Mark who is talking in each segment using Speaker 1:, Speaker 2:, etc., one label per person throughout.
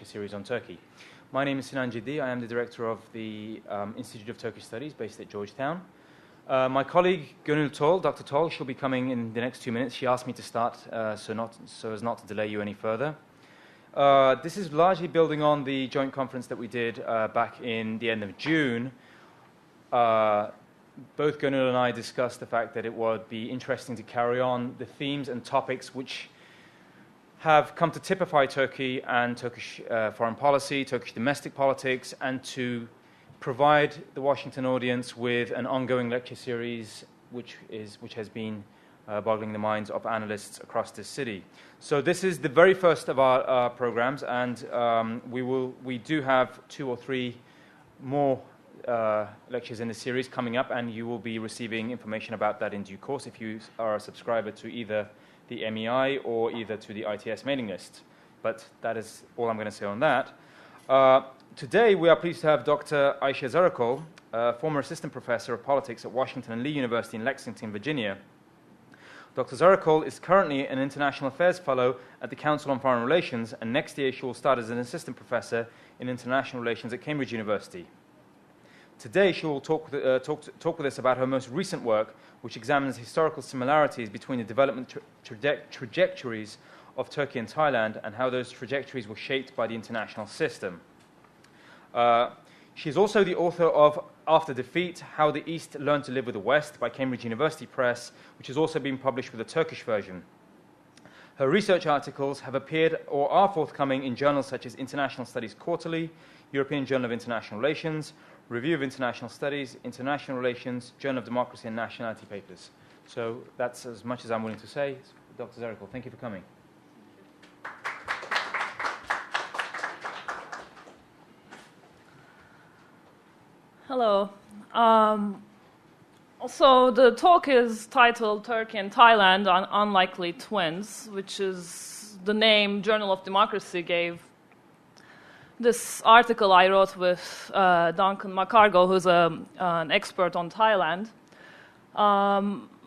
Speaker 1: series on Turkey. My name is Sinan Ciddi. I am the director of the Institute of Turkish Studies based at Georgetown. My colleague Gönül Tol, Dr. Tol, she'll be coming in the next 2 minutes. She asked me to start so as not to delay you any further. This is largely building on the joint conference that we did back in the end of June. Both Gönül and I discussed the fact that it would be interesting to carry on the themes and topics which have come to typify Turkey and Turkish foreign policy, Turkish domestic politics, and to provide the Washington audience with an ongoing lecture series which has been boggling the minds of analysts across this city. So this is the very first of our programs, and we do have 2 or 3 more lectures in the series coming up, and you will be receiving information about that in due course if you are a subscriber to either the MEI or either to the ITS mailing list. But that is all I'm going to say on that. Today we are pleased to have Dr. Ayşe Zarakol, former assistant professor of politics at Washington and Lee University in Lexington, Virginia. Dr. Zarakol is currently an international affairs fellow at the Council on Foreign Relations, and next year she will start as an assistant professor in international relations at Cambridge University. Today she will talk with us about her most recent work, which examines historical similarities between the development trajectories of Turkey and Thailand and how those trajectories were shaped by the international system. She is also the author of After Defeat, How the East Learned to Live with the West by Cambridge University Press, which has also been published with a Turkish version. Her research articles have appeared or are forthcoming in journals such as International Studies Quarterly, European Journal of International Relations, Review of International Studies, International Relations, Journal of Democracy and Nationality Papers. So that's as much as I'm willing to say. Dr. Zarakol, thank you for coming.
Speaker 2: Hello. So the talk is titled Turkey and Thailand, Unlikely Twins, which is the name Journal of Democracy gave this article I wrote with Duncan McCargo, who's an expert on Thailand.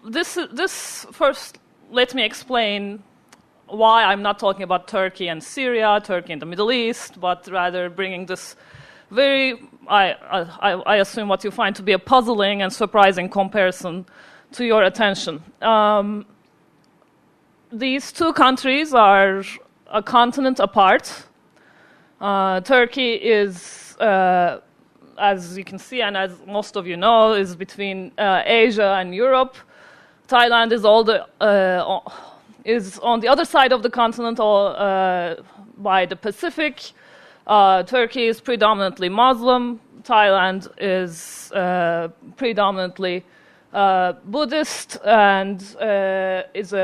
Speaker 2: This first, let me explain why I'm not talking about Turkey and Syria, Turkey and the Middle East, but rather bringing this very, I assume what you find to be a puzzling and surprising comparison to your attention. These 2 countries are a continent apart. Turkey is, as you can see and as most of you know, is between Asia and Europe. Thailand is on the other side of the continent, by the Pacific. Turkey is predominantly Muslim. Thailand is predominantly Buddhist and is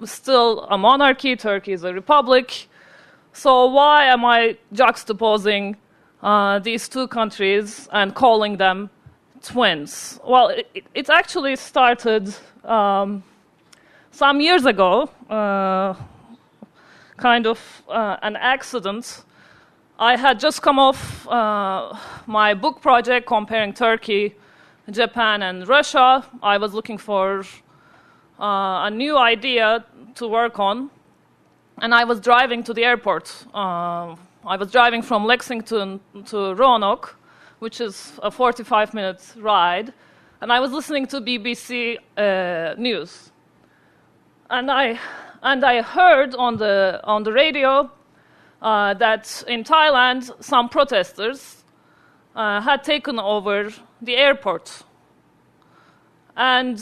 Speaker 2: still a monarchy. Turkey is a republic. So why am I juxtaposing these 2 countries and calling them twins? Well, it actually started some years ago, kind of an accident. I had just come off my book project comparing Turkey, Japan, and Russia. I was looking for a new idea to work on. And I was driving to the airport. I was driving from Lexington to Roanoke, which is a 45-minute ride. And I was listening to BBC News. And I heard on the radio that in Thailand, some protesters had taken over the airport. And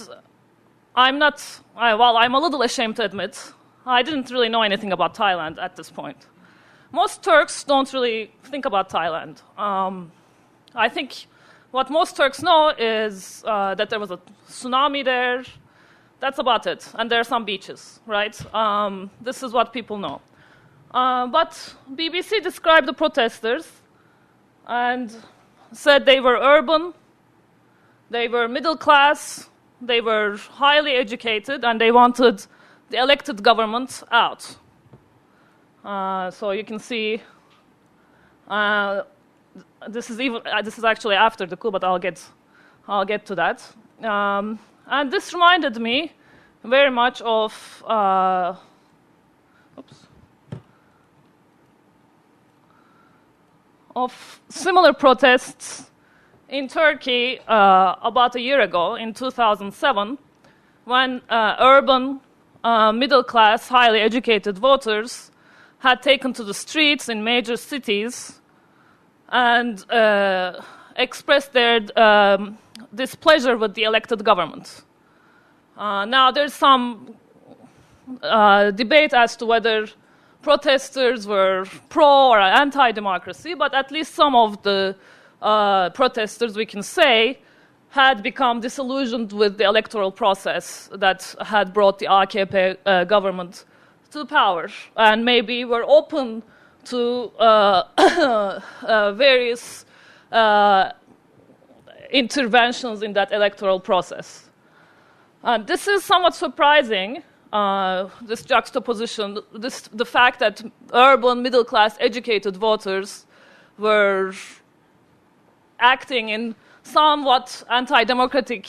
Speaker 2: I'm a little ashamed to admit, I didn't really know anything about Thailand at this point. Most Turks don't really think about Thailand. I think what most Turks know is that there was a tsunami there. That's about it. And there are some beaches, right? This is what people know. But BBC described the protesters and said they were urban, they were middle class, they were highly educated, and they wanted the elected government out. So you can see, this is actually after the coup, but I'll get to that. And this reminded me very much of. of similar protests in Turkey about a year ago, in 2007, when urban, middle-class, highly educated voters had taken to the streets in major cities and expressed their displeasure with the elected government. Now, there's some debate as to whether protesters were pro or anti-democracy, but at least some of the protesters, we can say, had become disillusioned with the electoral process that had brought the AKP government to power, and maybe were open to various interventions in that electoral process. This is somewhat surprising, this juxtaposition, the fact that urban, middle-class, educated voters were acting in somewhat anti-democratic,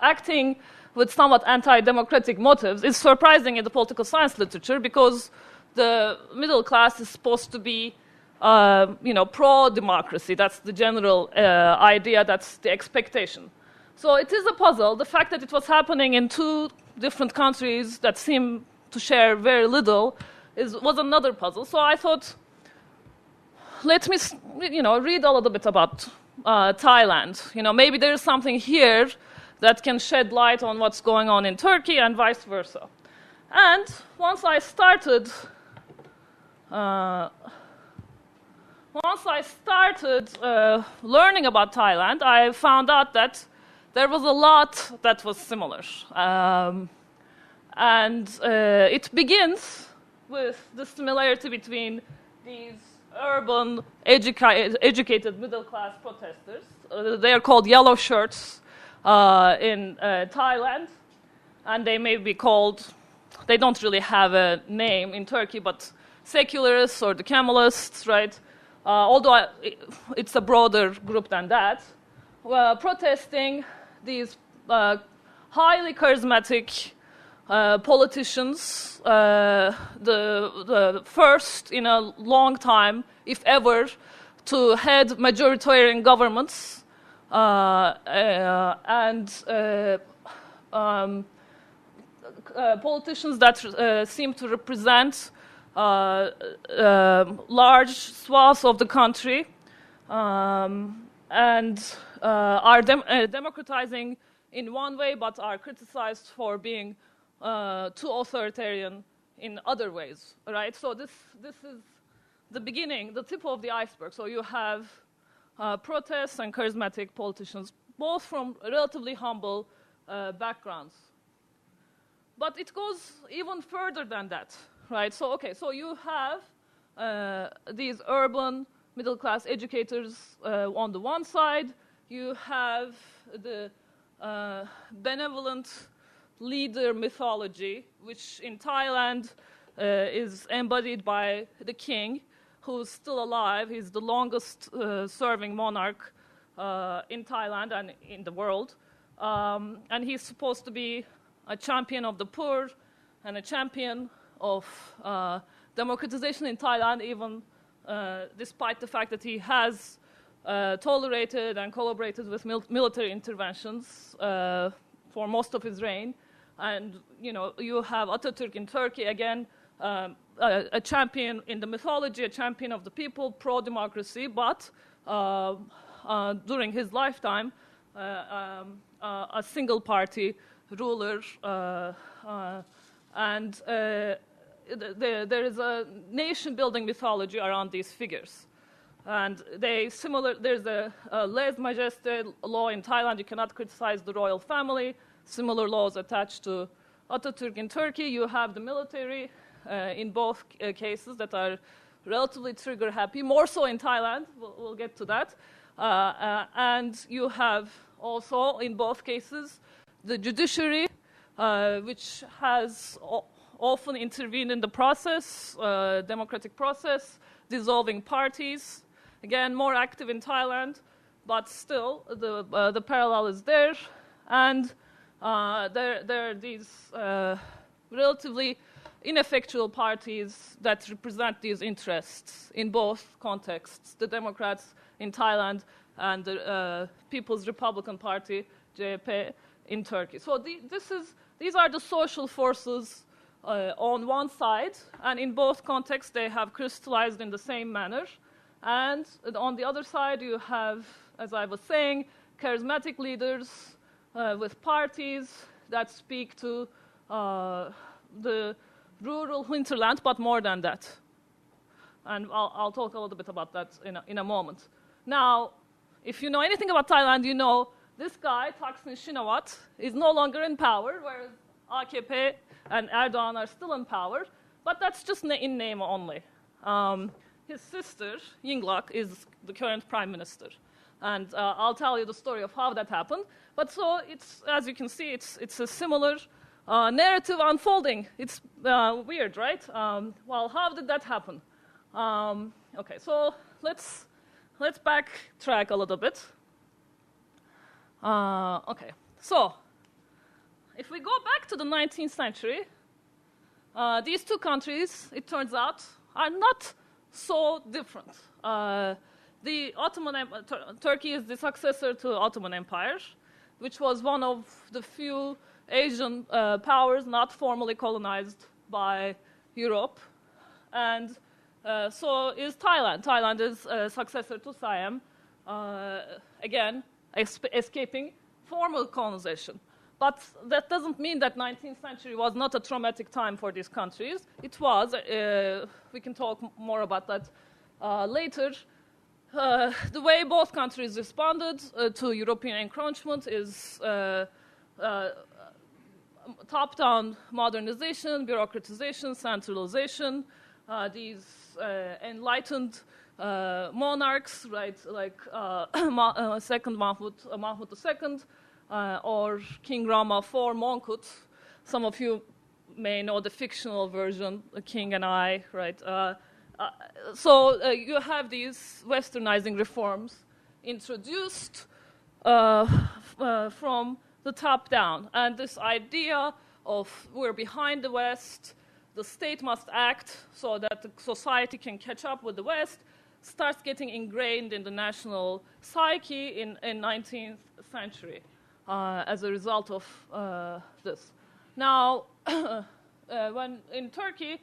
Speaker 2: acting with somewhat anti-democratic motives is surprising in the political science literature, because the middle class is supposed to be, pro-democracy. That's the general idea. That's the expectation. So it is a puzzle. The fact that it was happening in two different countries that seem to share very little was another puzzle. So I thought, let me, read a little bit about Thailand. Maybe there is something here that can shed light on what's going on in Turkey and vice versa. And once I started learning about Thailand, I found out that there was a lot that was similar. It begins with the similarity between these urban, educated middle-class protesters. They are called yellow shirts in Thailand, and they may be called, they don't really have a name in Turkey, but secularists or the Kemalists, right? Although it's a broader group than that, protesting these highly charismatic politicians, the first in a long time, if ever, to head majoritarian governments, politicians that seem to represent large swaths of the country, and are democratizing in one way, but are criticized for being too authoritarian in other ways, right? So this is the beginning, the tip of the iceberg. So you have protests and charismatic politicians, both from relatively humble backgrounds. But it goes even further than that, right? So, so you have these urban, middle-class educators on the one side. You have the benevolent leader mythology, which in Thailand is embodied by the king, who's still alive. He's the longest serving monarch in Thailand and in the world. And he's supposed to be a champion of the poor and a champion of democratization in Thailand, even despite the fact that he has tolerated and collaborated with military interventions for most of his reign. And, you have Atatürk in Turkey, again, a champion in the mythology, a champion of the people, pro-democracy, but during his lifetime, a single-party ruler, and there is a nation-building mythology around these figures. And there's a lèse-majesté law in Thailand. You cannot criticize the royal family. Similar laws attached to Atatürk in Turkey. You have the military in both cases that are relatively trigger-happy, more so in Thailand. We'll get to that. And you have also, in both cases, the judiciary, which has often intervened in the process, democratic process, dissolving parties. Again, more active in Thailand, but still the parallel is there. And there are these relatively ineffectual parties that represent these interests in both contexts, the Democrats in Thailand and the People's Republican Party, CHP, in Turkey. So these are the social forces on one side, and in both contexts they have crystallized in the same manner. And on the other side you have, as I was saying, charismatic leaders with parties that speak to the rural hinterland, but more than that. And I'll talk a little bit about that in a moment. Now, if you know anything about Thailand, you know this guy, Thaksin Shinawatra, is no longer in power, whereas AKP and Erdogan are still in power, but that's just in name only. His sister, Yingluck, is the current prime minister. And I'll tell you the story of how that happened. But so it's, as you can see, it's a similar narrative unfolding. It's weird, right? Well, how did that happen? Okay, so let's backtrack a little bit. Okay, so if we go back to the 19th century, these two countries, it turns out, are not so different. The Ottoman Turkey is the successor to Ottoman Empire, which was one of the few Asian powers not formally colonized by Europe, and so is Thailand. Thailand is a successor to Siam, again escaping formal colonization. But that doesn't mean that 19th century was not a traumatic time for these countries. It was. We can talk more about that later. The way both countries responded to European encroachment is top-down modernization, bureaucratization, centralization. These enlightened monarchs, right, like Second Mahmud II, or King Rama IV Mongkut. Some of you may know the fictional version, The King and I, right? So you have these westernizing reforms introduced from the top down. And this idea of we're behind the West, the state must act so that the society can catch up with the West, starts getting ingrained in the national psyche in 19th century as a result of this. Now, when in Turkey,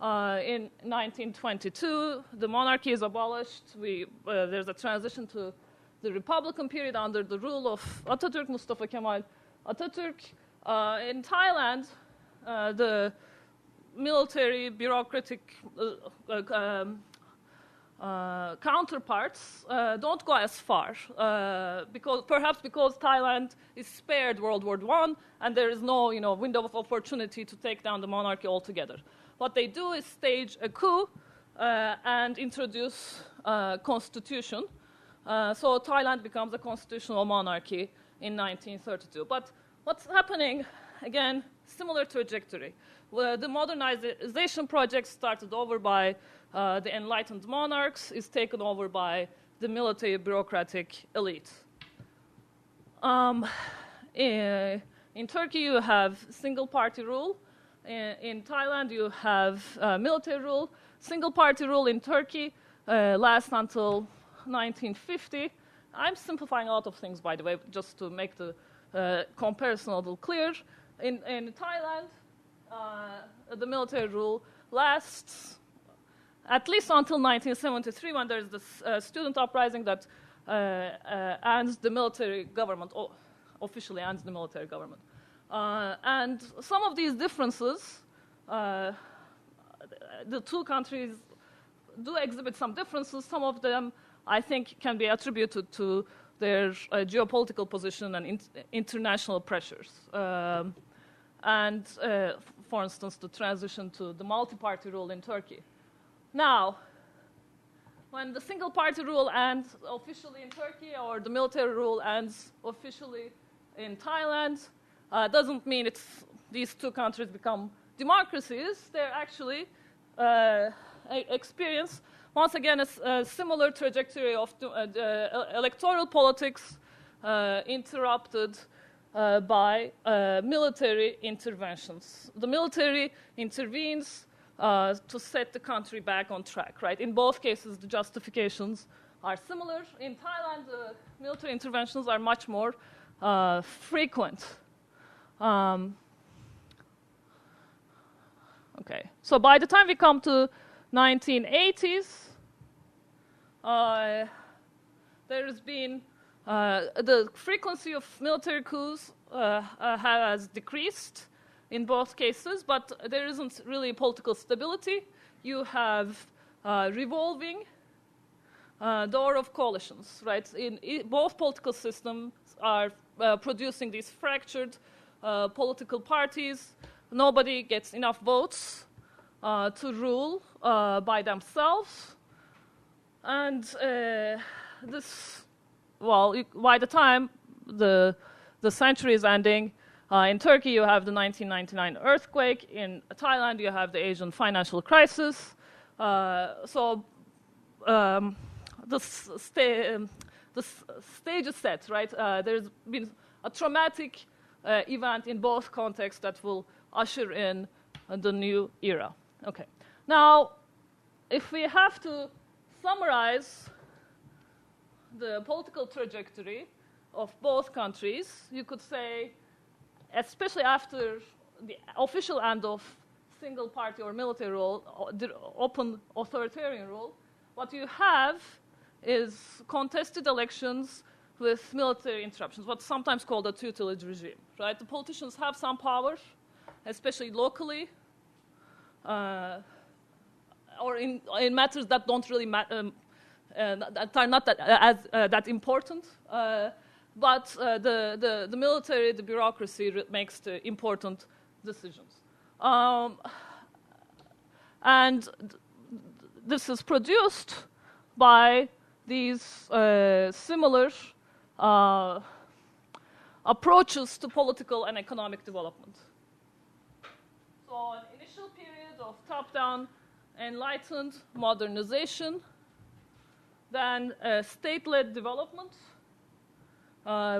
Speaker 2: in 1922, the monarchy is abolished. There's a transition to the Republican period under the rule of Atatürk, Mustafa Kemal Atatürk. In Thailand, the military, bureaucratic counterparts don't go as far, perhaps because Thailand is spared World War I, and there is no window of opportunity to take down the monarchy altogether. What they do is stage a coup and introduce a constitution. So Thailand becomes a constitutional monarchy in 1932. But what's happening, again, similar trajectory. The modernization project started over by the enlightened monarchs is taken over by the military bureaucratic elite. In Turkey, you have single-party rule. In Thailand, you have military rule. Single-party rule in Turkey lasts until 1950. I'm simplifying a lot of things, by the way, just to make the comparison a little clear. In Thailand, the military rule lasts at least until 1973, when there's this student uprising that ends the military government, officially ends the military government. And some of these differences, the two countries do exhibit some differences. Some of them, I think, can be attributed to their geopolitical position and international pressures. And, for instance, the transition to the multi-party rule in Turkey. Now, when the single-party rule ends officially in Turkey, or the military rule ends officially in Thailand, doesn't mean these two countries become democracies. They actually experience, once again, a similar trajectory of electoral politics interrupted by military interventions. The military intervenes to set the country back on track, right? In both cases, the justifications are similar. In Thailand, the military interventions are much more frequent. Okay, so by the time we come to 1980s, there has been the frequency of military coups has decreased in both cases, but there isn't really political stability. You have revolving door of coalitions, right? In both political systems are producing these fractured political parties. Nobody gets enough votes to rule by themselves. And this, well, by the time the century is ending, in Turkey you have the 1999 earthquake. In Thailand you have the Asian financial crisis. So the stage is set, right? There's been a traumatic event in both contexts that will usher in the new era. Okay. Now, if we have to summarize the political trajectory of both countries, you could say, especially after the official end of single party or military rule, the open authoritarian rule, what you have is contested elections with military interruptions, what's sometimes called a tutelage regime, right? The politicians have some power, especially locally, or in matters that don't really matter, that are not that important. But the military, the bureaucracy makes the important decisions. And this is produced by these similar approaches to political and economic development. So an initial period of top-down enlightened modernization, then state-led development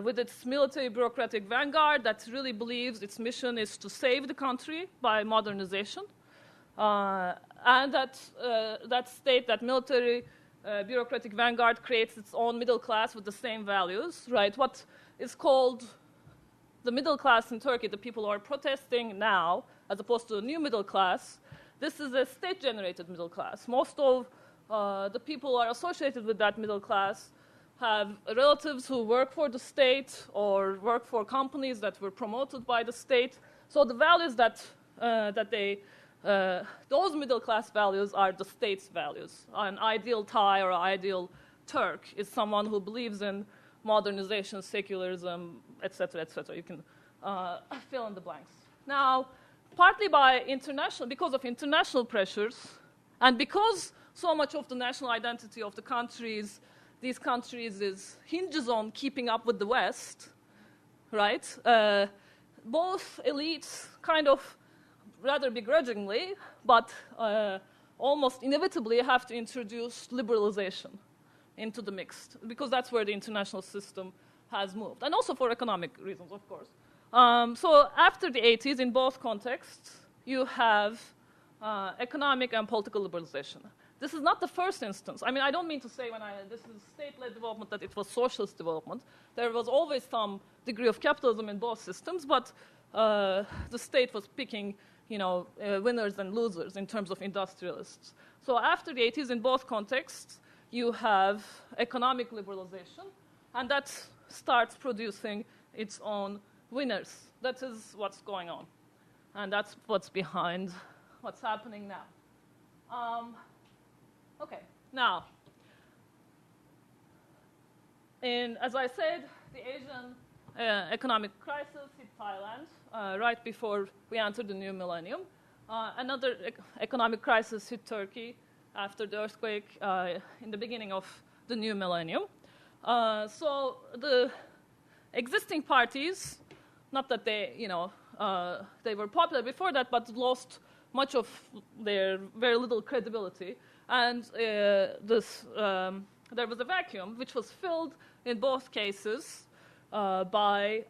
Speaker 2: with its military bureaucratic vanguard that really believes its mission is to save the country by modernization. And that state, that military bureaucratic vanguard creates its own middle class with the same values, right? What is called the middle class in Turkey, the people who are protesting now, as opposed to the new middle class, this is a state-generated middle class. Most of the people who are associated with that middle class have relatives who work for the state or work for companies that were promoted by the state. So the values that those middle class values are the state's values. An ideal Thai or ideal Turk is someone who believes in modernization, secularism, etc., etc. You can fill in the blanks. Now, partly because of international pressures, and because so much of the national identity of these countries hinges on keeping up with the West, right? Both elites kind of rather begrudgingly, but almost inevitably have to introduce liberalization into the mix, because that's where the international system has moved, and also for economic reasons, of course. So after the 80s, in both contexts, you have economic and political liberalization. This is not the first instance. I mean, I don't mean to say this is state-led development that it was socialist development. There was always some degree of capitalism in both systems, but the state was picking, winners and losers in terms of industrialists. So after the 80s, in both contexts, you have economic liberalization, and that starts producing its own winners. That is what's going on, and that's what's behind what's happening now. Okay, now, as I said, the Asian economic crisis hit Thailand right before we entered the new millennium. Another economic crisis hit Turkey after the earthquake in the beginning of the new millennium. So the existing parties, not that they were popular before that, but lost much of their very little credibility. And there was a vacuum which was filled in both cases by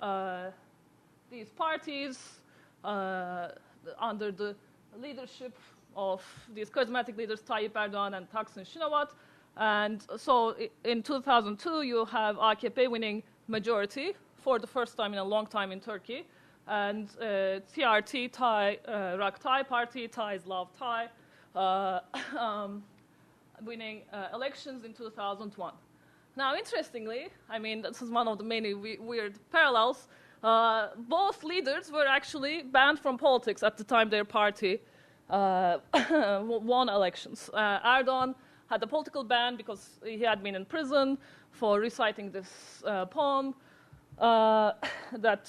Speaker 2: these parties under the leadership of these charismatic leaders, Tayyip Erdogan and Taksin Shinawat. And so in 2002, you have AKP winning majority for the first time in a long time in Turkey. And TRT, Thai, Rock Thai Party, Thais Love Thai, winning elections in 2001. Now, interestingly, I mean, this is one of the many weird parallels. Both leaders were actually banned from politics at the time their party won elections. Erdogan had a political ban because he had been in prison for reciting this poem that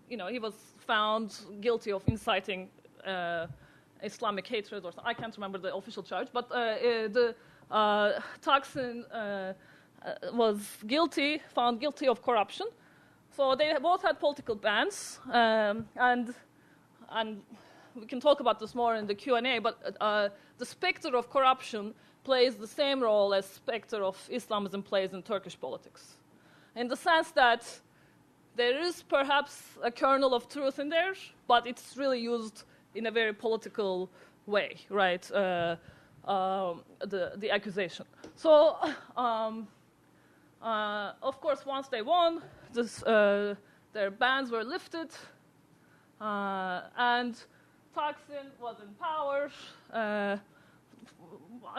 Speaker 2: he was found guilty of inciting Islamic hatred or something. I can't remember the official charge, but Taksin was found guilty of corruption. So they both had political bans, and we can talk about this more in the Q&A, but the specter of corruption plays the same role as specter of Islamism plays in Turkish politics, in the sense that there is perhaps a kernel of truth in there, but it's really used in a very political way, right? The accusation. So, of course, once they won, their bans were lifted, and Taksin was in power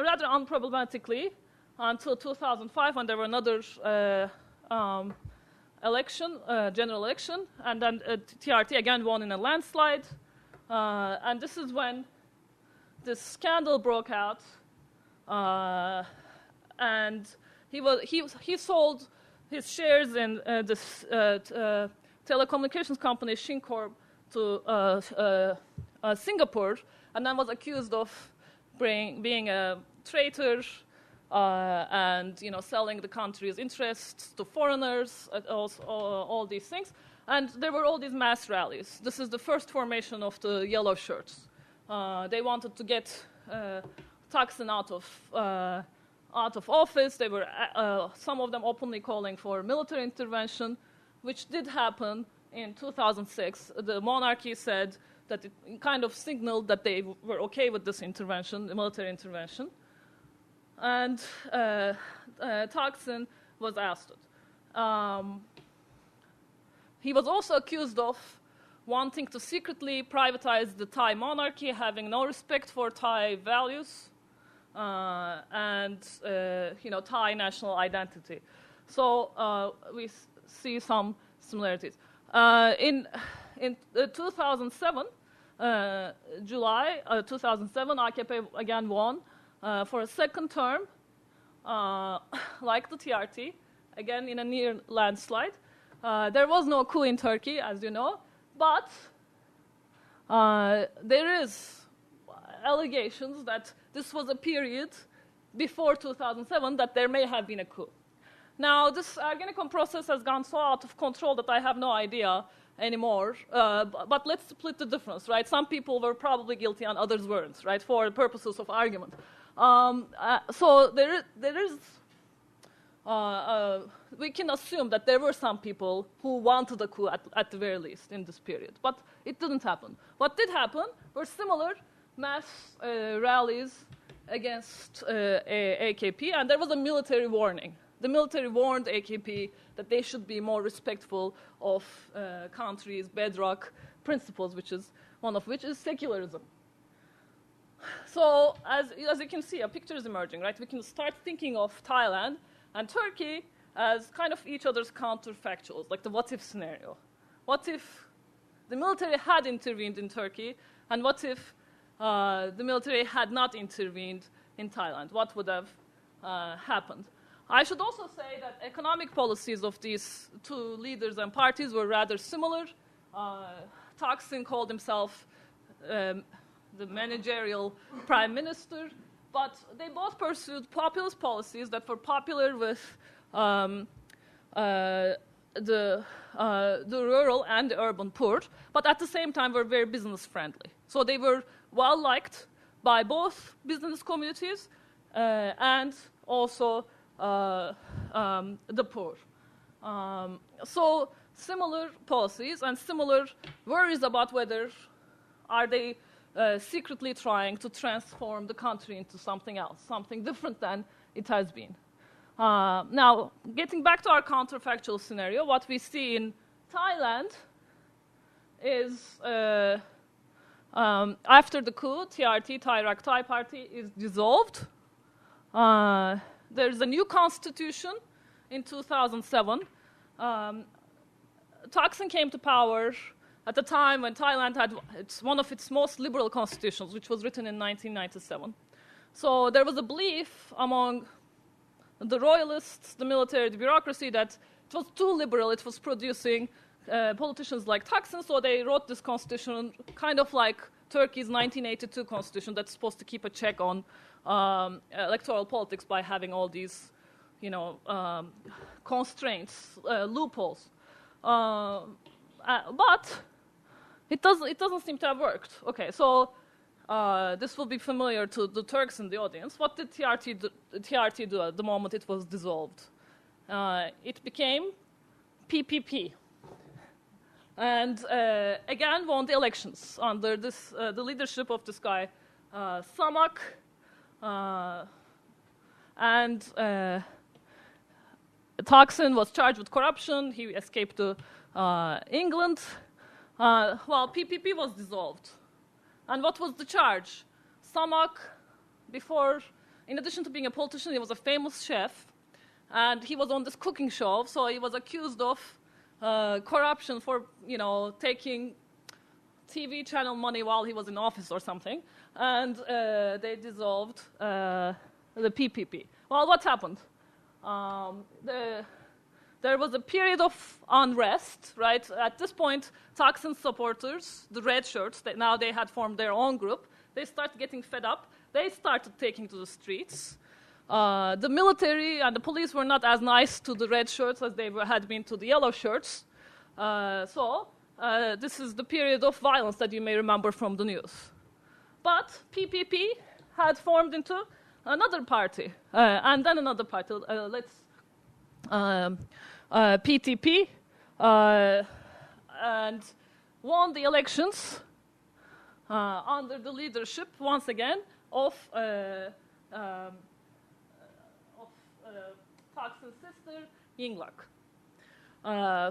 Speaker 2: rather unproblematically until 2005, when there were another general election, and then TRT again won in a landslide. And this is when this scandal broke out, and he sold his shares in this telecommunications company Shincorp to Singapore, and then was accused of being a traitor and selling the country's interests to foreigners, all these things. And there were all these mass rallies. This is the first formation of the yellow shirts. They wanted to get Taksin out of office. They were some of them openly calling for military intervention, which did happen in 2006. The monarchy said that it kind of signaled that they were okay with this intervention, the military intervention. And Taksin was ousted. He was also accused of wanting to secretly privatize the Thai monarchy, having no respect for Thai values and Thai national identity. So we see some similarities. In 2007, July 2007, AKP again won for a second term, like the TRT, again in a near landslide. There was no coup in Turkey, as you know, but there is allegations that this was a period before 2007 that there may have been a coup. Now, this Ergenekon process has gone so out of control that I have no idea anymore, but let's split the difference, right? Some people were probably guilty and others weren't, right, for purposes of argument. So there is we can assume that there were some people who wanted a coup at the very least in this period, but it didn't happen. What did happen were similar mass rallies against AKP, and there was a military warning. The military warned AKP that they should be more respectful of country's bedrock principles, one of which is secularism. So as you can see, a picture is emerging, right? We can start thinking of Thailand and Turkey as kind of each other's counterfactuals, like the what-if scenario. What if the military had intervened in Turkey, and what if the military had not intervened in Thailand? What would have happened? I should also say that economic policies of these two leaders and parties were rather similar. Taksin called himself the managerial prime minister, but they both pursued populist policies that were popular with the rural and the urban poor, but at the same time were very business friendly. So they were well liked by both business communities and also the poor. So similar policies and similar worries about whether are they secretly trying to transform the country into something else, something different than it has been. Now, getting back to our counterfactual scenario, what we see in Thailand is after the coup, TRT, Thai Rak Thai Party, is dissolved. There's a new constitution in 2007. Thaksin came to power at the time when Thailand had one of its most liberal constitutions, which was written in 1997. So there was a belief among the royalists, the military, the bureaucracy, that it was too liberal. It was producing politicians like Thaksin, so they wrote this constitution kind of like Turkey's 1982 constitution that's supposed to keep a check on electoral politics by having all these, constraints, loopholes. But it doesn't seem to have worked. Okay, so this will be familiar to the Turks in the audience. What did TRT do at the moment it was dissolved? It became PPP. And again won the elections under the leadership of this guy, Samak. And Thaksin was charged with corruption. He escaped to England. While PPP was dissolved. And what was the charge? Samak, in addition to being a politician, he was a famous chef. And he was on this cooking show, so he was accused of corruption for, taking TV channel money while he was in office or something. And they dissolved the PPP. Well, what happened? There was a period of unrest, right? At this point, Thaksin supporters, the red shirts, now they had formed their own group. They started getting fed up. They started taking to the streets. The military and the police were not as nice to the red shirts as they had been to the yellow shirts. So this is the period of violence that you may remember from the news. But PPP had formed into another party, and then another party. PTP, and won the elections under the leadership, once again, of Thaksin's sister, Yingluck.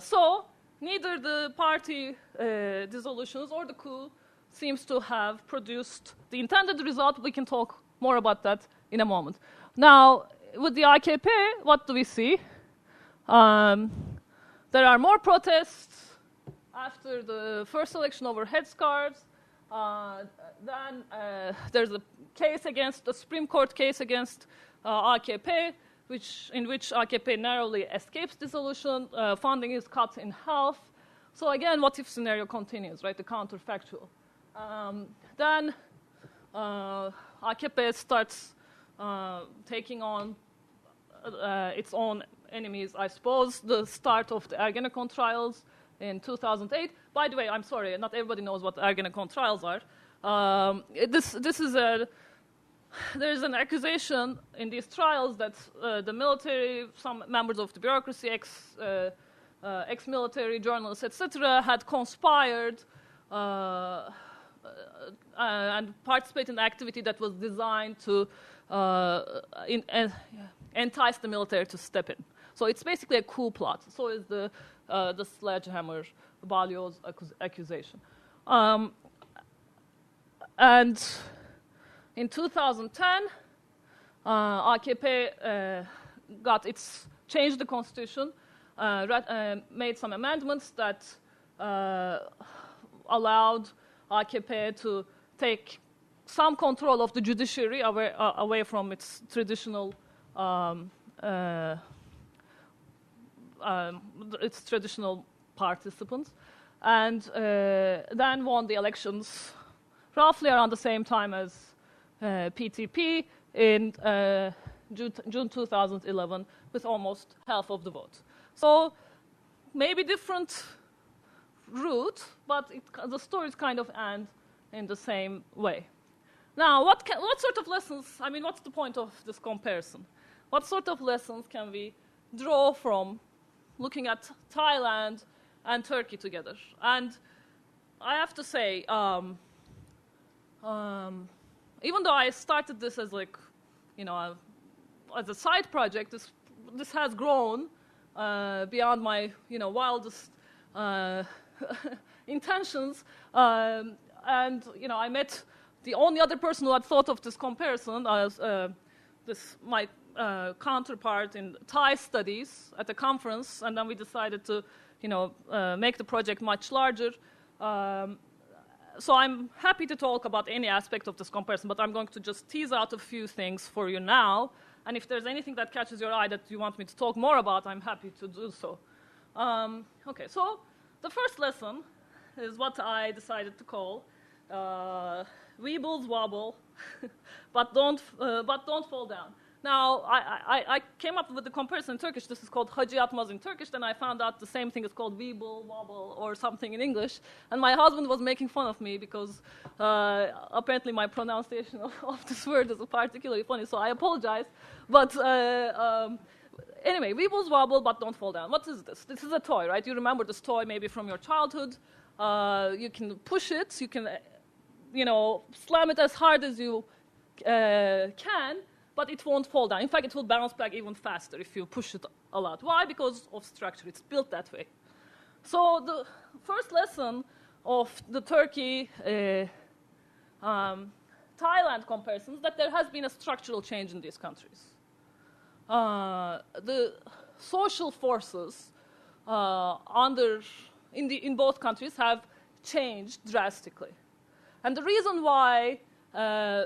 Speaker 2: So neither the party dissolutions or the coup seems to have produced the intended result. We can talk more about that in a moment. Now, with the AKP, what do we see? There are more protests after the first election over headscarves. Then there's a Supreme Court case against AKP, in which AKP narrowly escapes dissolution. Funding is cut in half. So again, what if scenario continues, right? The counterfactual. Then AKP starts taking on its own enemies, I suppose. The start of the Ergenekon trials in 2008. By the way, I'm sorry, not everybody knows what Ergenekon trials are. There's an accusation in these trials that the military, some members of the bureaucracy, ex-military journalists, etc., had conspired and participated in activity that was designed to entice the military to step in. So it's basically a coup plot. So is the sledgehammer, Balyo's accusation. And in 2010, AKP changed the constitution, made some amendments that allowed AKP to take some control of the judiciary away from its traditional participants, and then won the elections roughly around the same time as PTP in June 2011 with almost half of the vote. So maybe different route, but the stories kind of end in the same way. Now, what sort of lessons, what's the point of this comparison? What sort of lessons can we draw from looking at Thailand and Turkey together. And I have to say, even though I started this as like, as a side project, this has grown beyond my, wildest intentions. And, I met the only other person who had thought of this comparison as my counterpart in Thai studies at a conference, and then we decided to, make the project much larger. So I'm happy to talk about any aspect of this comparison, but I'm going to just tease out a few things for you now. And if there's anything that catches your eye that you want me to talk more about, I'm happy to do so. Okay, so the first lesson is what I decided to call Weebles wobble, but don't fall down. Now, I came up with the comparison in Turkish. This is called Hacı Yatmaz in Turkish. Then I found out the same thing is called Weeble wobble or something in English. And my husband was making fun of me because apparently my pronunciation of this word is particularly funny. So I apologize. But anyway, Weebles wobble, but don't fall down. What is this? This is a toy, right? You remember this toy maybe from your childhood. You can push it. You can, slam it as hard as you can. But it won't fall down. In fact, it will bounce back even faster if you push it a lot. Why? Because of structure. It's built that way. So the first lesson of the Turkey-Thailand comparison is that there has been a structural change in these countries. The social forces in both countries have changed drastically. And the reason why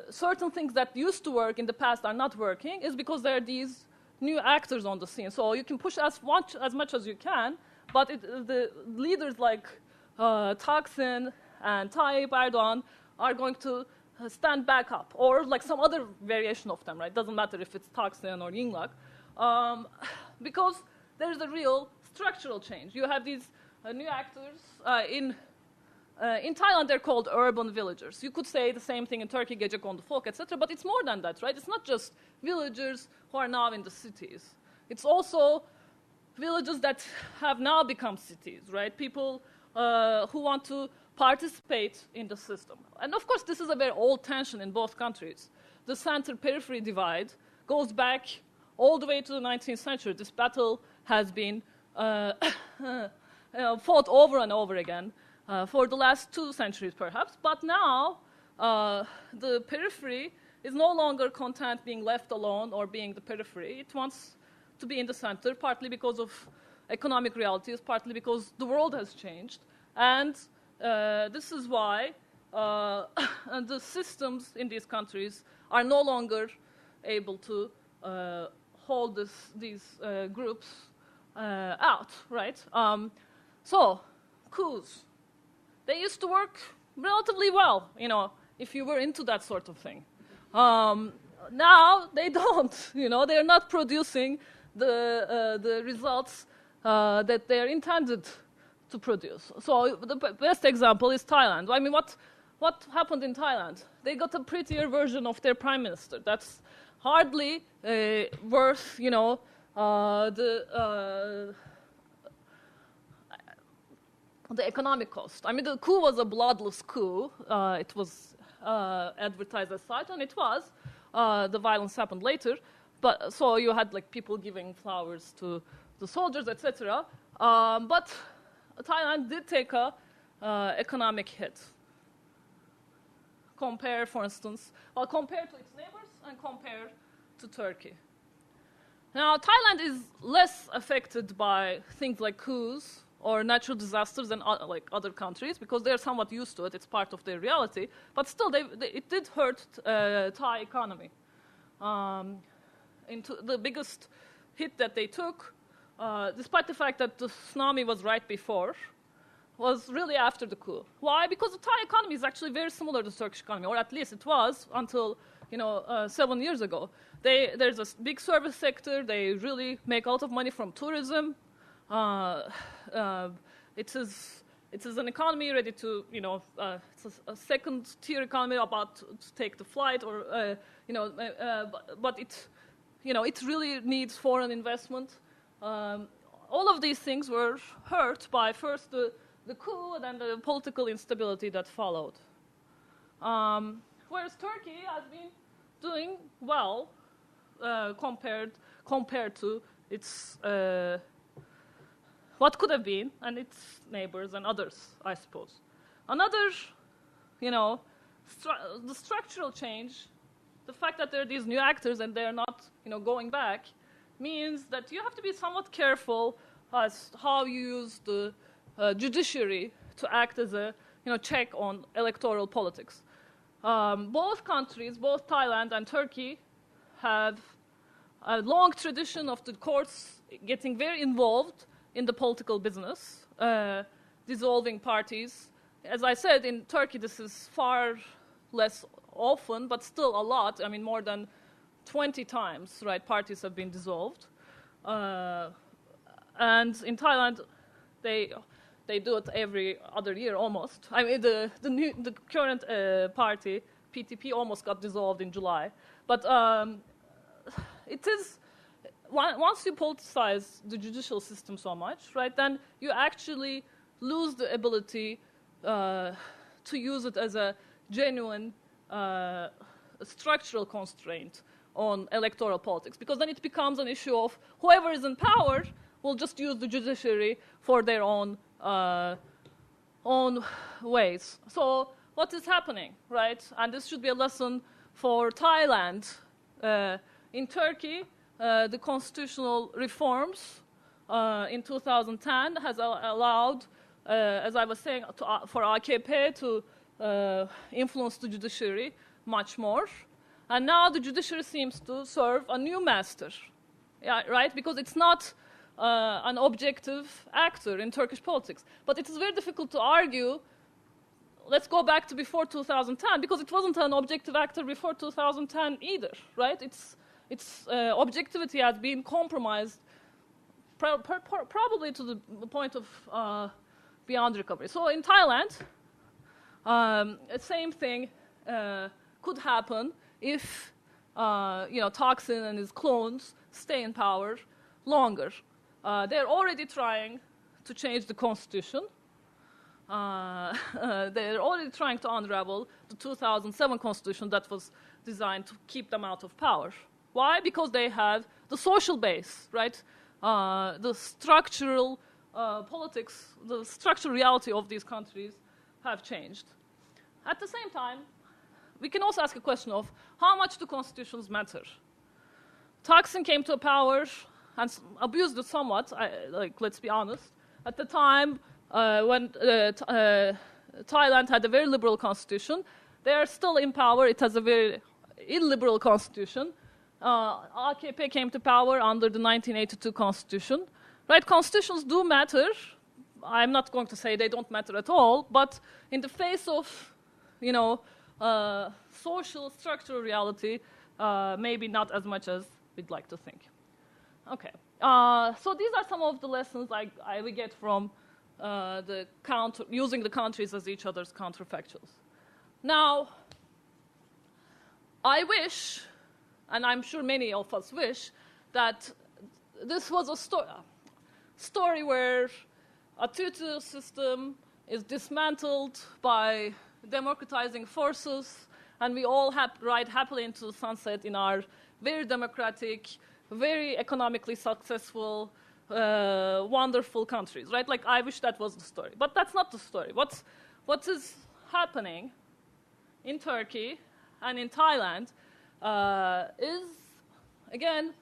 Speaker 2: certain things that used to work in the past are not working is because there are these new actors on the scene. So you can push as much as you can, but the leaders like Taksin and Tayyip Erdogan are going to stand back up, or like some other variation of them, right? Doesn't matter if it's Taksin or Yingluck, because there's a real structural change. You have these new actors in Thailand, they're called urban villagers. You could say the same thing in Turkey, Gecekondu folk, etc., but it's more than that, right? It's not just villagers who are now in the cities. It's also villages that have now become cities, right? People who want to participate in the system. And of course, this is a very old tension in both countries. The center-periphery divide goes back all the way to the 19th century. This battle has been fought over and over again. For the last 2 centuries, perhaps. But now, the periphery is no longer content being left alone or being the periphery. It wants to be in the center, partly because of economic realities, partly because the world has changed. And this is why the systems in these countries are no longer able to hold these groups out, right? So, coups. They used to work relatively well, if you were into that sort of thing. Now they don't, they're not producing the results that they're intended to produce. So the best example is Thailand. I mean, what happened in Thailand? They got a prettier version of their prime minister. That's hardly worth, the economic cost. I mean, the coup was a bloodless coup. It was advertised as such, and it was. The violence happened later. But so you had like people giving flowers to the soldiers, etc. But Thailand did take a economic hit. Compare to its neighbors and compare to Turkey. Now, Thailand is less affected by things like coups or natural disasters than like other countries because they're somewhat used to it. It's part of their reality. But still, it did hurt Thai economy. The biggest hit that they took, despite the fact that the tsunami was right before, was really after the coup. Why? Because the Thai economy is actually very similar to the Turkish economy, or at least it was until 7 years ago. There's a big service sector. They really make a lot of money from tourism. It is an economy ready to, it's a second-tier economy about to take the flight, or but it really needs foreign investment. all of these things were hurt by first the coup and then the political instability that followed. Whereas Turkey has been doing well compared to its what could have been and its neighbors and others, I suppose. Another, the structural change, the fact that there are these new actors and they're not, going back, means that you have to be somewhat careful as how you use the judiciary to act as a, check on electoral politics. Both countries, both Thailand and Turkey, have a long tradition of the courts getting very involved in the political business, dissolving parties. As I said, in Turkey, this is far less often, but still a lot. I mean, more than 20 times, right, parties have been dissolved. And in Thailand, they do it every other year almost. I mean, the current party, PTP, almost got dissolved in July. But it is, once you politicize the judicial system so much, right, then you actually lose the ability to use it as a genuine structural constraint on electoral politics, because then it becomes an issue of whoever is in power will just use the judiciary for their own ways. So what is happening, right? And this should be a lesson for Thailand. In Turkey, the constitutional reforms in 2010 has allowed, as I was saying, for AKP to influence the judiciary much more. And now the judiciary seems to serve a new master, right? Because it's not an objective actor in Turkish politics. But it is very difficult to argue, let's go back to before 2010, because it wasn't an objective actor before 2010 either, right? Its objectivity has been compromised probably to the point of beyond recovery. So in Thailand, the same thing could happen if Thaksin and his clones stay in power longer. They're already trying to change the constitution. They're already trying to unravel the 2007 constitution that was designed to keep them out of power. Why? Because they have the social base, right? The structural politics, the structural reality of these countries have changed. At the same time, we can also ask a question of how much do constitutions matter? Thaksin came to power and abused it somewhat, let's be honest. At the time when Thailand had a very liberal constitution, they are still in power. It has a very illiberal constitution. AKP came to power under the 1982 constitution. Right, constitutions do matter. I'm not going to say they don't matter at all, but in the face of, social structural reality, maybe not as much as we'd like to think. Okay, so these are some of the lessons we get from using the countries as each other's counterfactuals. Now, I wish, and I'm sure many of us wish, that this was a story where a two-tier system is dismantled by democratizing forces, and we all ride happily into the sunset in our very democratic, very economically successful, wonderful countries, right? Like, I wish that was the story. But that's not the story. What is happening in Turkey and in Thailand is, again,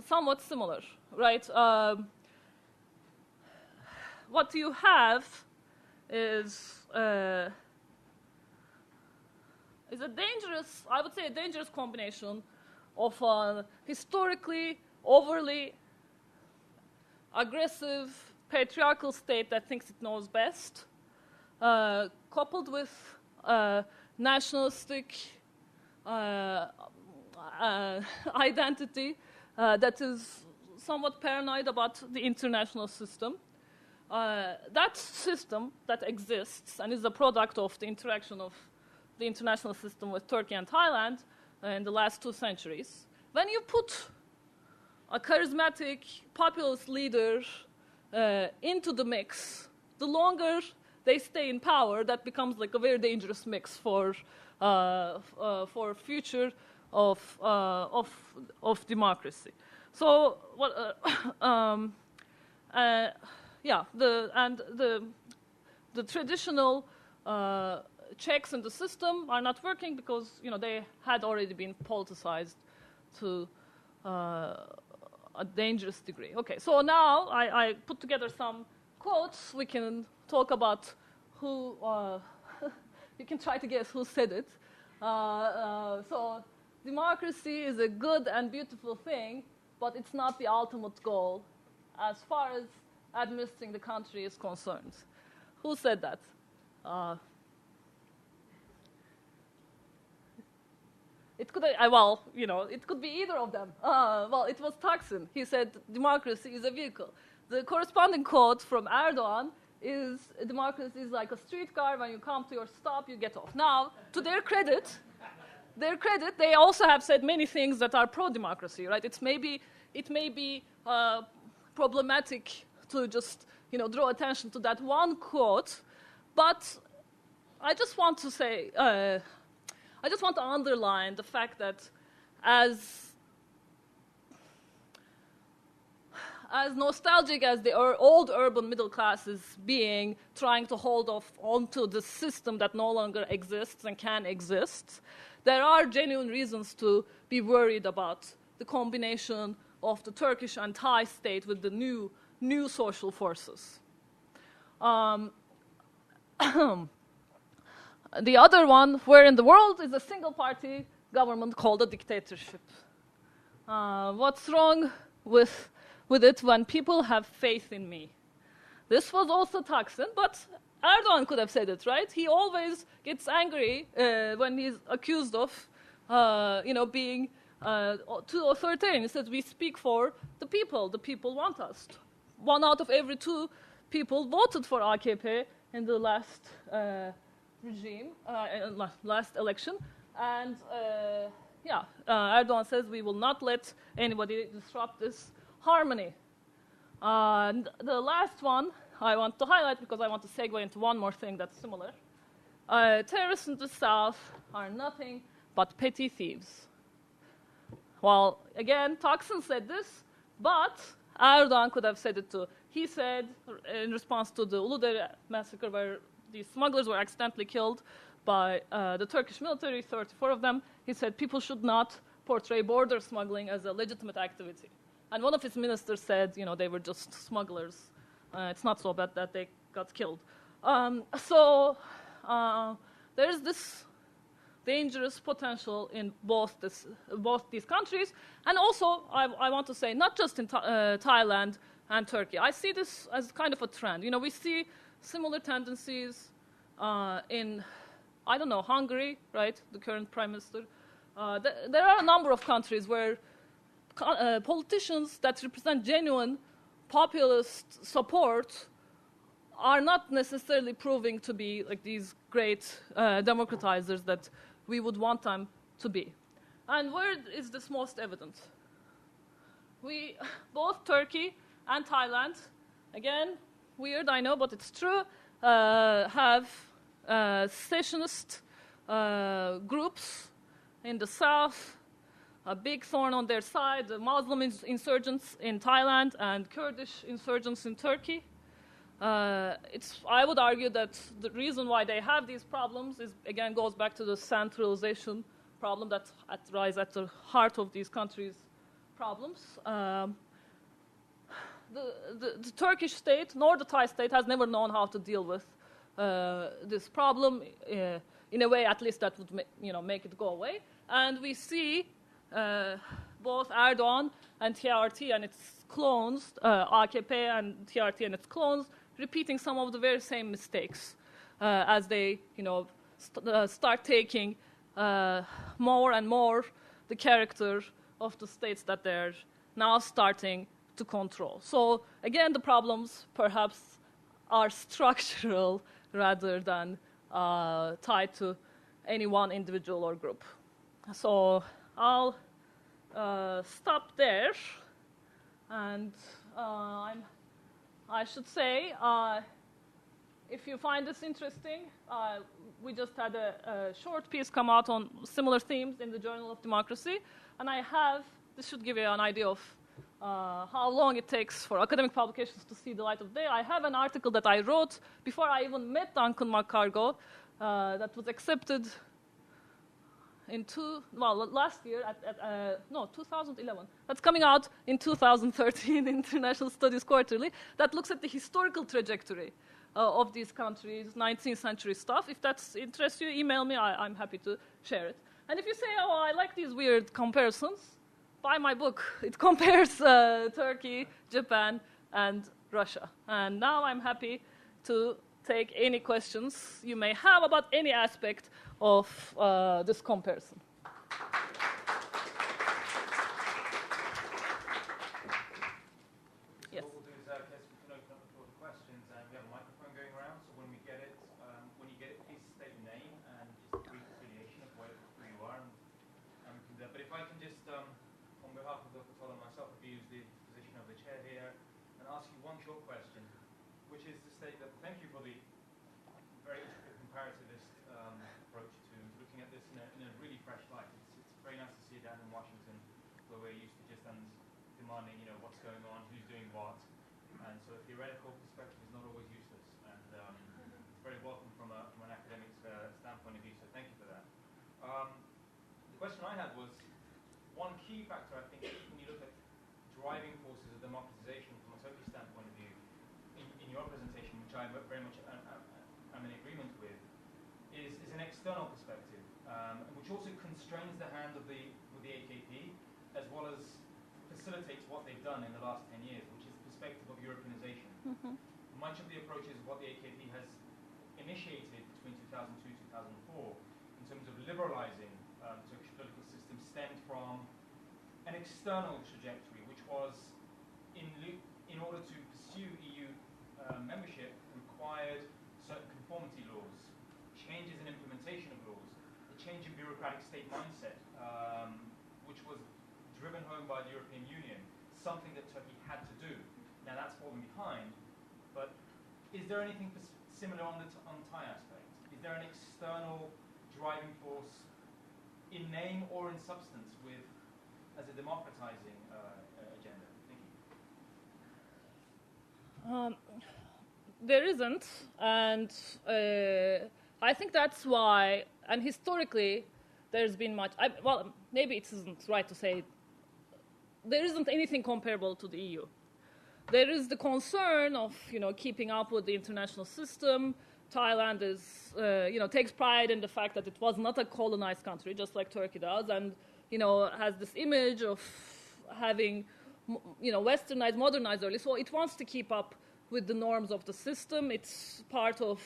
Speaker 2: somewhat similar, right? What you have is a dangerous, I would say a dangerous combination of a historically overly aggressive patriarchal state that thinks it knows best, coupled with nationalistic identity that is somewhat paranoid about the international system. That system that exists and is a product of the interaction of the international system with Turkey and Thailand in the last 2 centuries. When you put a charismatic populist leader into the mix, the longer they stay in power, that becomes like a very dangerous mix for future of democracy. So what? The traditional checks in the system are not working because they had already been politicized to a dangerous degree. Okay, so now I put together some quotes. We can talk about who. You can try to guess who said it. So democracy is a good and beautiful thing, but it's not the ultimate goal as far as administering the country is concerned. Who said that? It could, it could be either of them. It was Taksin. He said democracy is a vehicle. The corresponding quote from Erdogan is democracy is like a streetcar. When you come to your stop, you get off. Now, to their credit, they also have said many things that are pro-democracy, right? It may be problematic to just draw attention to that one quote, but I just want to say, I just want to underline the fact that as nostalgic as the old urban middle class is being, trying to hold onto the system that no longer exists and can exist, there are genuine reasons to be worried about the combination of the Turkish and Thai state with the new social forces. The other one, where in the world is a single-party government called a dictatorship. What's wrong with it when people have faith in me? This was also Taksin, but Erdogan could have said it, right? He always gets angry when he's accused of, being too authoritarian. He says, we speak for the people. The people want us. 1 out of every 2 people voted for AKP in the last regime, last election. And Erdogan says we will not let anybody disrupt this harmony. The last one I want to highlight, because I want to segue into one more thing that's similar. Terrorists in the south are nothing but petty thieves. Well, again, Taksin said this, but Erdogan could have said it too. He said, in response to the Uludere massacre, where these smugglers were accidentally killed by the Turkish military, 34 of them, he said people should not portray border smuggling as a legitimate activity. And one of his ministers said, they were just smugglers. It's not so bad that they got killed. There's this dangerous potential in both these countries. And also, I want to say, not just in Thailand and Turkey. I see this as kind of a trend. We see similar tendencies in, Hungary, right? The current prime minister. There are a number of countries where politicians that represent genuine populist support are not necessarily proving to be like these great democratizers that we would want them to be. And where is this most evident? Both Turkey and Thailand, again, weird, I know, but it's true, have secessionist groups in the south, a big thorn on their side, the Muslim insurgents in Thailand and Kurdish insurgents in Turkey. I would argue that the reason why they have these problems goes back to the centralization problem that lies at the heart of these countries' problems. The Turkish state nor the Thai state has never known how to deal with this problem in a way, at least, that would make it go away. And we see both Erdogan and TRT and its clones, AKP and TRT and its clones, repeating some of the very same mistakes as they, start taking more and more the character of the states that they're now starting to control. So again, the problems perhaps are structural rather than tied to any one individual or group. So I'll stop there, and I'm I should say, if you find this interesting, we just had a short piece come out on similar themes in the Journal of Democracy, and I have, this should give you an idea of how long it takes for academic publications to see the light of day. I have an article that I wrote before I even met Duncan McCargo that was accepted in last year at 2011. That's coming out in 2013 International Studies Quarterly. That looks at the historical trajectory of these countries, 19th century stuff. If that interests you, email me. I'm happy to share it. And if you say, oh, I like these weird comparisons, buy my book. It compares Turkey, Japan, and Russia. And now I'm happy to take any questions you may have about any aspect of this comparison. Yes.
Speaker 1: What we'll do is, I guess we can open up the floor to questions, and we have a microphone going around. So when you get it, please state your name and just a brief affiliation of who you are. But if I can just, on behalf of Dr. Toll and myself, use the position of the chair here and ask you one short question, which is to state that thank you for the very intricate comparativist approach to looking at this in a really fresh light. It's very nice to see it down in Washington, where we're used to just demanding, what's going on, who's doing what, and so a theoretical perspective is not always useless, and it's very welcome from an academic standpoint of view. So thank you for that. The question I had was one key factor. I think when you look at driving forces of democratization from a Turkish standpoint of view, in your presentation, which I very much am in agreement with, is an external perspective, which also constrains the hand of the AKP, as well as facilitates what they've done in the last 10 years, which is the perspective of Europeanization. Mm-hmm. Much of the approaches of what the AKP has initiated between 2002 and 2004 in terms of liberalizing the Turkish political system stemmed from an external trajectory, which was in order to pursue EU membership required certain conformity laws, changes in implementation of laws, a change in bureaucratic state mindset, which was driven home by the European Union, something that Turkey had to do. Now that's fallen behind, but is there anything similar on the Thai aspect? Is there an external driving force in name or in substance as a democratizing agenda? Thank you.
Speaker 2: There isn't, and I think that's why, and historically, there's been much, maybe it isn't right to say, there isn't anything comparable to the EU. There is the concern of, keeping up with the international system. Thailand is, takes pride in the fact that it was not a colonized country, just like Turkey does, and, has this image of having, westernized, modernized early. So it wants to keep up with the norms of the system. It's part of,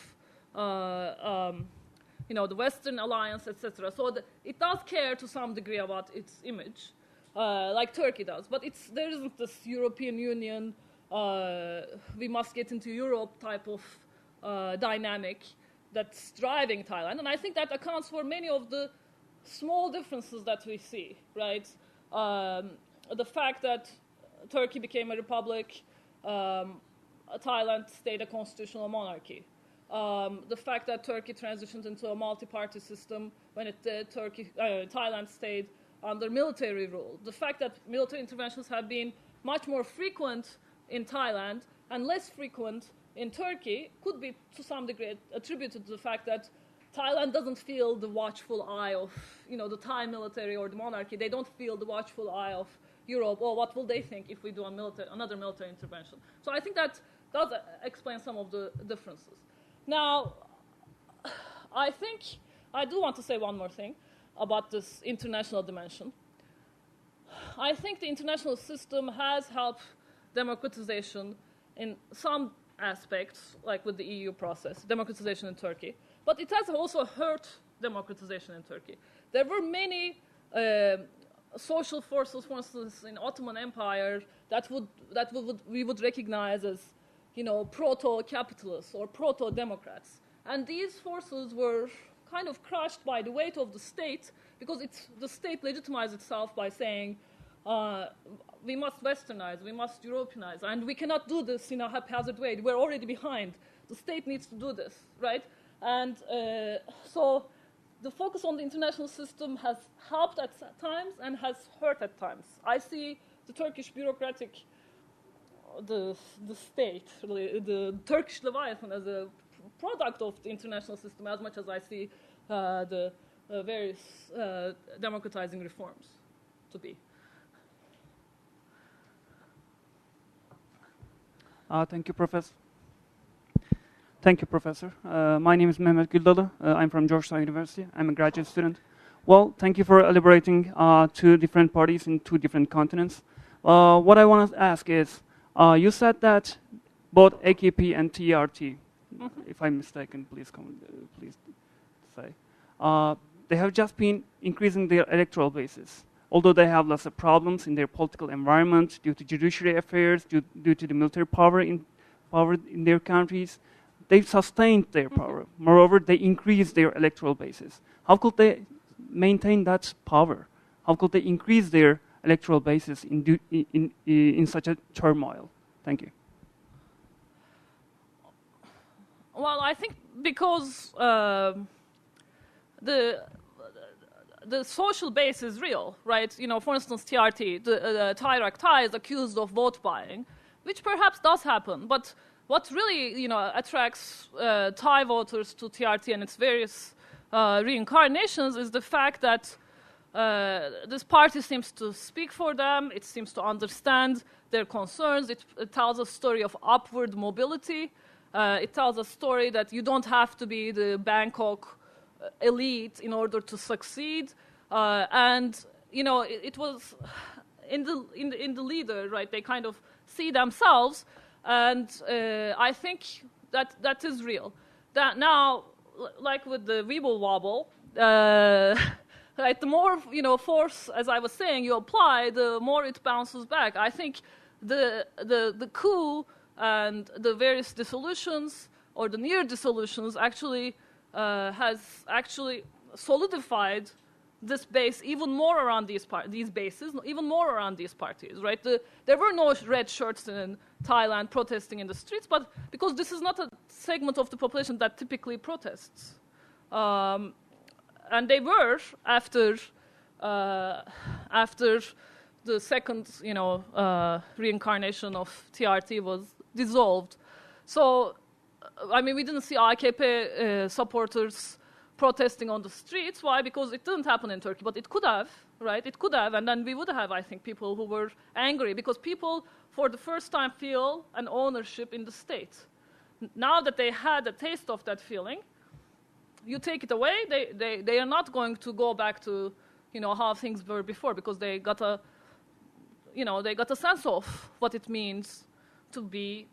Speaker 2: the Western alliance, etc. So it does care to some degree about its image, like Turkey does. But there isn't this European Union, we must get into Europe type of dynamic that's driving Thailand. And I think that accounts for many of the small differences that we see, right? The fact that Turkey became a republic, Thailand stayed a constitutional monarchy. The fact that Turkey transitioned into a multi-party system when it did, Thailand stayed under military rule. The fact that military interventions have been much more frequent in Thailand and less frequent in Turkey could be to some degree attributed to the fact that Thailand doesn't feel the watchful eye of, the Thai military or the monarchy. They don't feel the watchful eye of Europe. Or what will they think if we do another military intervention? So I think that does explain some of the differences. Now, I think I do want to say one more thing about this international dimension. I think the international system has helped democratization in some aspects, like with the EU process, democratization in Turkey. But it has also hurt democratization in Turkey. There were many social forces, for instance, in Ottoman Empire, that we would recognize as, proto-capitalists or proto-democrats. And these forces were kind of crushed by the weight of the state, because the state legitimized itself by saying, we must Westernize, we must Europeanize, and we cannot do this in a haphazard way. We're already behind. The state needs to do this, right? And so the focus on the international system has helped at times and has hurt at times. I see the Turkish bureaucratic, the state, really, the Turkish Leviathan as a product of the international system as much as I see the various democratizing reforms to be.
Speaker 3: Thank you, Professor. Thank you, Professor. My name is Mehmet Güldalı. I'm from Georgetown University. I'm a graduate student. Well, thank you for elaborating two different parties in two different continents. What I want to ask is, you said that both AKP and TRT, if I'm mistaken, please say, they have just been increasing their electoral basis. Although they have lots of problems in their political environment due to judiciary affairs, due to the military power in their countries, they've sustained their power. Moreover, they increased their electoral basis. How could they maintain that power? How could they increase their electoral basis in such a turmoil? Thank you.
Speaker 2: Well, I think because the social base is real, right? You know, for instance, TRT, the Thai is accused of vote buying, which perhaps does happen. But what really, attracts Thai voters to TRT and its various reincarnations is the fact that this party seems to speak for them. It seems to understand their concerns. It tells a story of upward mobility. It tells a story that you don't have to be the Bangkok elite in order to succeed, and it was in the leader, right? They kind of see themselves, and I think that is real. That now, like with the Weeble Wobble, right? The more force, as I was saying, you apply, the more it bounces back. I think the coup and the various dissolutions or the near dissolutions actually has actually solidified this base even more around these bases, even more around these parties, right? There were no red shirts in Thailand protesting in the streets, but because this is not a segment of the population that typically protests. And they were after the second, reincarnation of TRT was dissolved. So, I mean, we didn't see AKP supporters protesting on the streets. Why? Because it didn't happen in Turkey, but it could have, right? It could have, and then we would have, I think, people who were angry because people, for the first time, feel an ownership in the state. Now that they had a taste of that feeling, you take it away, they are not going to go back to, how things were before because they got a sense of what it means to be,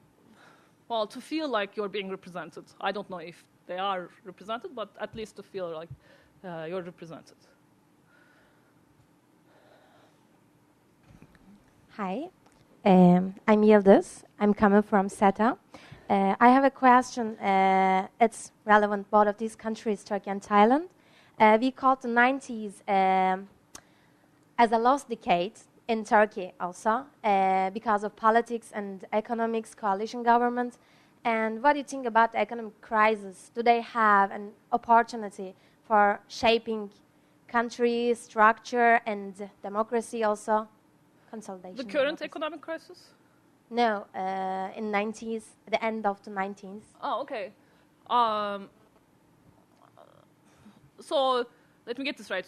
Speaker 2: to feel like you're being represented. I don't know if they are represented, but at least to feel like you're represented.
Speaker 4: Hi, I'm Yıldız. I'm coming from SETA. I have a question. It's relevant both of these countries, Turkey and Thailand. We called the 90s as a lost decade in Turkey also because of politics and economics, coalition government. And what do you think about the economic crisis? Do they have an opportunity for shaping country structure and democracy also? Consolidation.
Speaker 2: The current economic crisis?
Speaker 4: No, in 90s, the end of the 90s.
Speaker 2: Oh, okay. So let me get this right.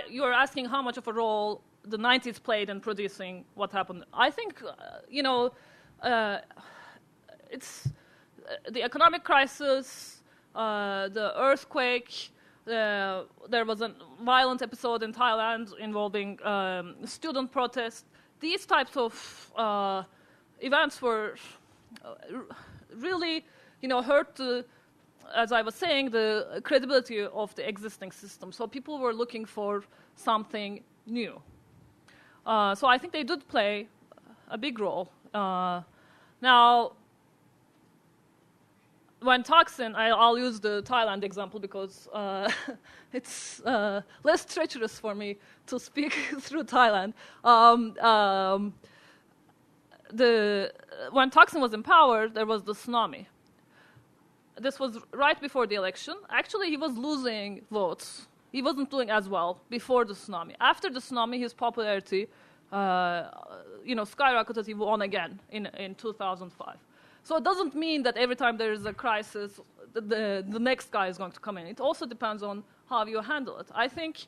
Speaker 2: You are asking how much of a role the 90s played in producing what happened. I think, it's the economic crisis, the earthquake. There was a violent episode in Thailand involving student protests. These types of events were really, hurt the, as I was saying, the credibility of the existing system. So people were looking for something new. So I think they did play a big role. Now, when Thaksin, I'll use the Thailand example because it's less treacherous for me to speak through Thailand. When Thaksin was in power, there was the tsunami. This was right before the election. Actually, he was losing votes. He wasn't doing as well before the tsunami. After the tsunami, his popularity, skyrocketed. He won again in 2005. So it doesn't mean that every time there is a crisis, the next guy is going to come in. It also depends on how you handle it. I think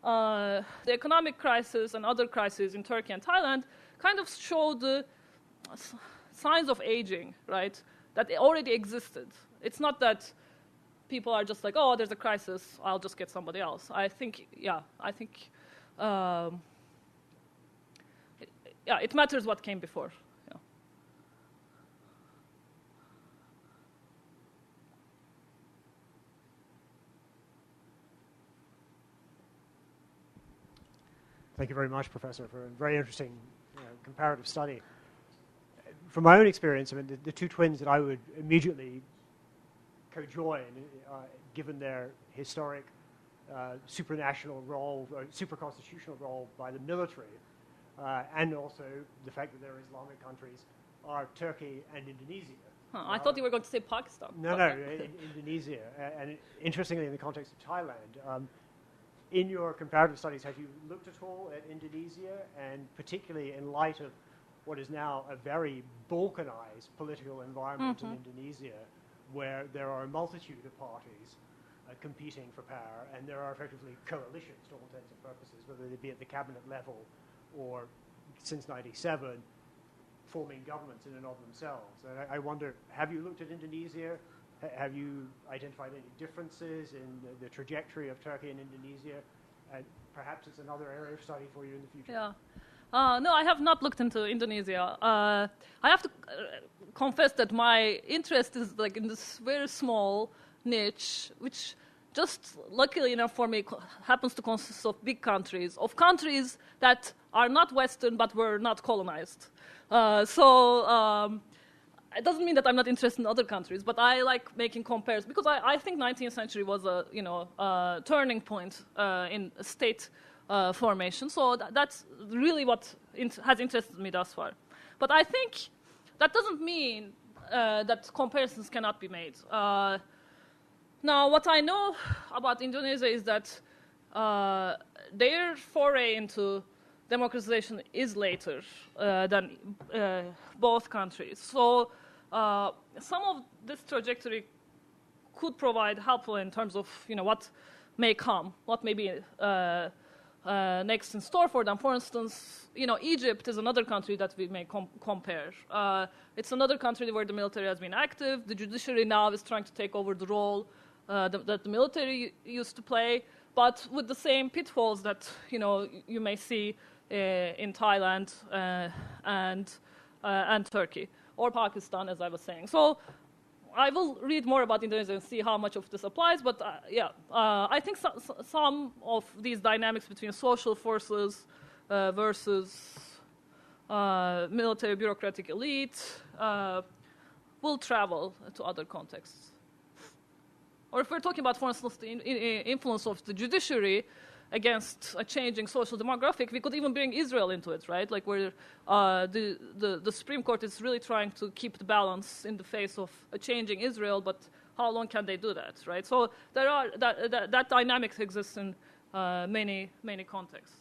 Speaker 2: the economic crisis and other crises in Turkey and Thailand kind of show the signs of aging, right? That it already existed. It's not that people are just like, oh, there's a crisis, I'll just get somebody else. I think it matters what came before. Yeah.
Speaker 5: Thank you very much, Professor, for a very interesting comparative study. From my own experience, I mean, the two twins that I would immediately co-join, given their historic supranational role, super-constitutional role by the military, and also the fact that they're Islamic countries, are Turkey and Indonesia.
Speaker 2: I thought you were going to say Pakistan.
Speaker 5: No, Indonesia. And interestingly, in the context of Thailand, in your comparative studies, have you looked at all at Indonesia, and particularly in light of what is now a very balkanized political environment in Indonesia, where there are a multitude of parties competing for power, and there are effectively coalitions to all intents and purposes, whether they be at the cabinet level or, since '97, forming governments in and of themselves. And I wonder, have you looked at Indonesia? Have you identified any differences in the trajectory of Turkey and Indonesia? And perhaps it's another area of study for you in the future.
Speaker 2: Yeah. No, I have not looked into Indonesia. I have to confess that my interest is like in this very small niche, which just luckily enough for me happens to consist of big countries, of countries that are not Western but were not colonized. It doesn't mean that I'm not interested in other countries, but I like making comparisons because I think 19th century was a turning point in state formation. So that's really what has interested me thus far. But I think that doesn't mean that comparisons cannot be made. Now, what I know about Indonesia is that their foray into democratization is later than both countries. So some of this trajectory could provide helpful in terms of what may come, what may be next in store for them. For instance, Egypt is another country that we may compare. It's another country where the military has been active. The judiciary now is trying to take over the role that the military used to play, but with the same pitfalls that you may see in Thailand and Turkey or Pakistan, as I was saying. So I will read more about Indonesia and see how much of this applies. But I think some of these dynamics between social forces versus military bureaucratic elite will travel to other contexts. Or if we're talking about, for instance, the influence of the judiciary against a changing social demographic, we could even bring Israel into it, right? Like where the Supreme Court is really trying to keep the balance in the face of a changing Israel, but how long can they do that, right? So there are that dynamic exists in many contexts.